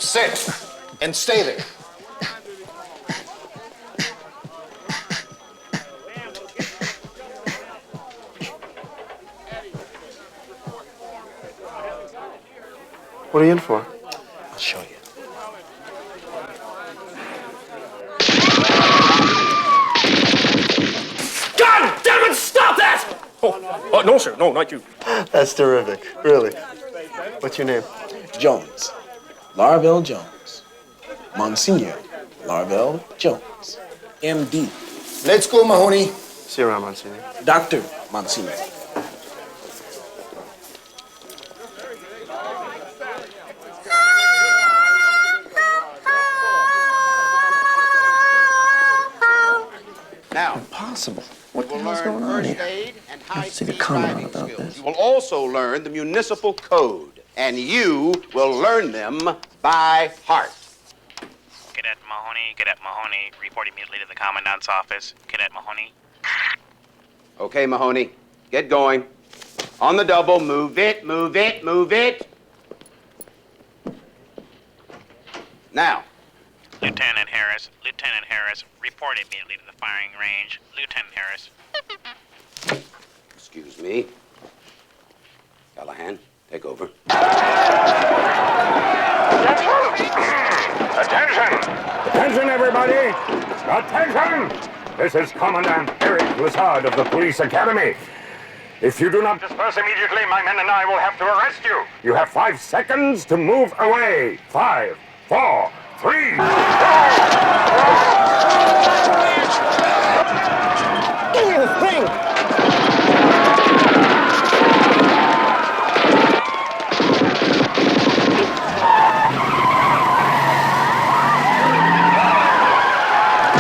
Sit and stay there. What are you in for? I'll show you. God damn it, stop that! Oh, no, sir. No, not you. That's terrific, really. What's your name? Jones. Larvell Jones. Monsignor Larvell Jones. MD. Let's go, Mahoney. See you around, Monsignor. Dr. Monsignor. Now, Impossible. What the you will hell's learn going on first here? aid and I have to take a high-speed comment driving about skills. this. You will also learn the municipal code, and you will learn them by heart. Cadet Mahoney, report immediately to the Commandant's office. Cadet Mahoney. Okay, Mahoney, get going. On the double, move it, move it, move it. Now. Lieutenant Harris, report immediately to the firing range. Lieutenant Harris. Excuse me. Callahan, take over. Attention! Attention, everybody! Attention! This is Commandant Eric Lazard of the Police Academy. If you do not disperse immediately, my men and I will have to arrest you. You have 5 seconds to move away. 5, 4, 3, 2. Give me the thing!